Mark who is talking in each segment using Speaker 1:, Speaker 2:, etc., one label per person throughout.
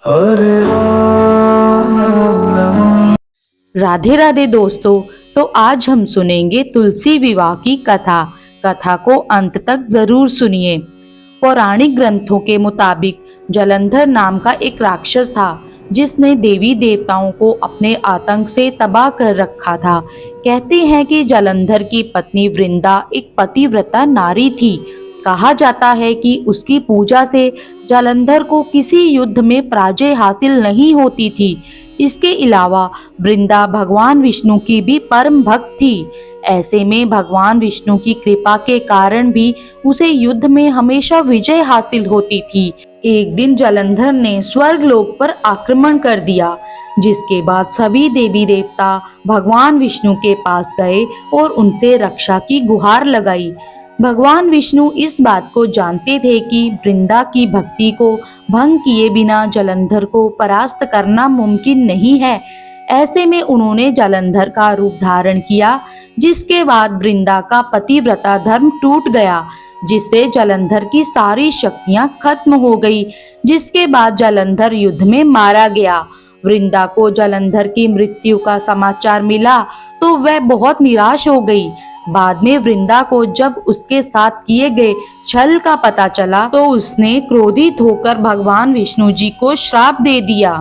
Speaker 1: हरे राम।
Speaker 2: राधे राधे दोस्तों। तो आज हम सुनेंगे तुलसी विवाह की कथा। कथा को अंत तक जरूर सुनिए। पौराणिक ग्रंथों के मुताबिक जलंधर नाम का एक राक्षस था जिसने देवी देवताओं को अपने आतंक से तबाह कर रखा था। कहते हैं कि जलंधर की पत्नी वृंदा एक पतिव्रता नारी थी। कहा जाता है कि उसकी पूजा से जलंधर को किसी युद्ध में पराजय हासिल नहीं होती थी। इसके अलावा वृंदा भगवान विष्णु की भी परम भक्त थी। ऐसे में भगवान विष्णु की कृपा के कारण भी उसे युद्ध में हमेशा विजय हासिल होती थी। एक दिन जलंधर ने स्वर्ग लोक पर आक्रमण कर दिया, जिसके बाद सभी देवी देवता भगवान विष्णु के पास गए और उनसे रक्षा की गुहार लगाई। भगवान विष्णु इस बात को जानते थे कि वृंदा की भक्ति को भंग किए बिना जलंधर को परास्त करना मुमकिन नहीं है। ऐसे में उन्होंने जलंधर का रूप धारण किया, जिसके बाद वृंदा का पतिव्रता धर्म टूट गया, जिससे जलंधर की सारी शक्तियां खत्म हो गई। जिसके बाद जलंधर युद्ध में मारा गया। वृंदा को जलंधर की मृत्यु का समाचार मिला तो वह बहुत निराश हो गई। बाद में वृंदा को जब उसके साथ किए गए छल का पता चला तो उसने क्रोधित होकर भगवान विष्णु जी को श्राप दे दिया।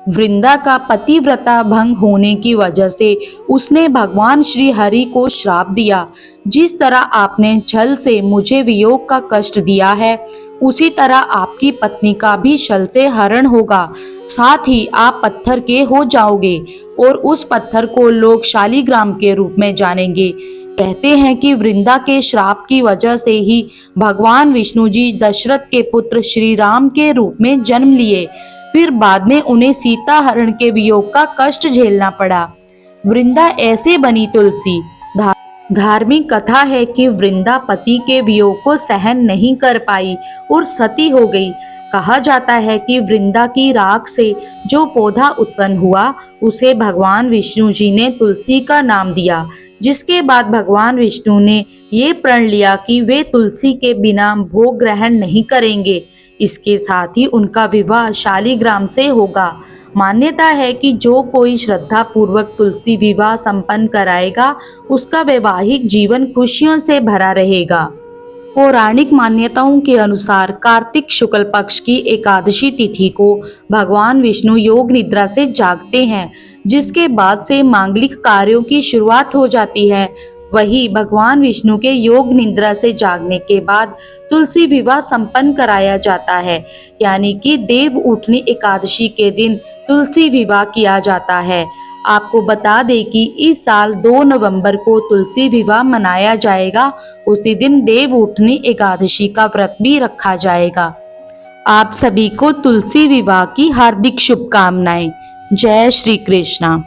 Speaker 2: वृंदा का पतिव्रता भंग होने की वजह से उसने भगवान श्री हरि को श्राप दिया, जिस तरह आपने छल से मुझे वियोग का कष्ट दिया है, उसी तरह आपकी पत्नी का भी छल से हरण होगा। साथ ही आप पत्थर के हो जाओगे और उस पत्थर को लोग शालिग्राम के रूप में जानेंगे। कहते हैं कि वृंदा के श्राप की वजह से ही भगवान विष्णु जी दशरथ के पुत्र श्री राम के रूप में जन्म लिए। फिर बाद में उन्हें सीता हरण के वियोग का कष्ट झेलना पड़ा। वृंदा ऐसे बनी तुलसी। धार्मिक कथा है कि वृंदा पति के वियोग को सहन नहीं कर पाई और सती हो गई। कहा जाता है कि वृंदा की राख से जो पौधा उत्पन्न हुआ उसे भगवान विष्णु जी ने तुलसी का नाम दिया। जिसके बाद भगवान विष्णु ने ये प्रण लिया कि वे तुलसी के बिना भोग ग्रहण नहीं करेंगे। इसके साथ ही उनका विवाह शालिग्राम से होगा। मान्यता है कि जो कोई श्रद्धा पूर्वक तुलसी विवाह संपन्न कराएगा उसका वैवाहिक जीवन खुशियों से भरा रहेगा। पौराणिक मान्यताओं के अनुसार कार्तिक शुक्ल पक्ष की एकादशी तिथि को भगवान विष्णु योग निद्रा से जागते हैं, जिसके बाद से मांगलिक कार्यों की शुरुआत हो जाती है। वही भगवान विष्णु के योग निद्रा से जागने के बाद तुलसी विवाह संपन्न कराया जाता है, यानी कि देव उठनी एकादशी के दिन तुलसी विवाह किया जाता है। आपको बता दें कि इस साल 2 नवंबर को तुलसी विवाह मनाया जाएगा। उसी दिन देव उठनी एकादशी का व्रत भी रखा जाएगा। आप सभी को तुलसी विवाह की हार्दिक शुभकामनाएं। जय श्री कृष्णा।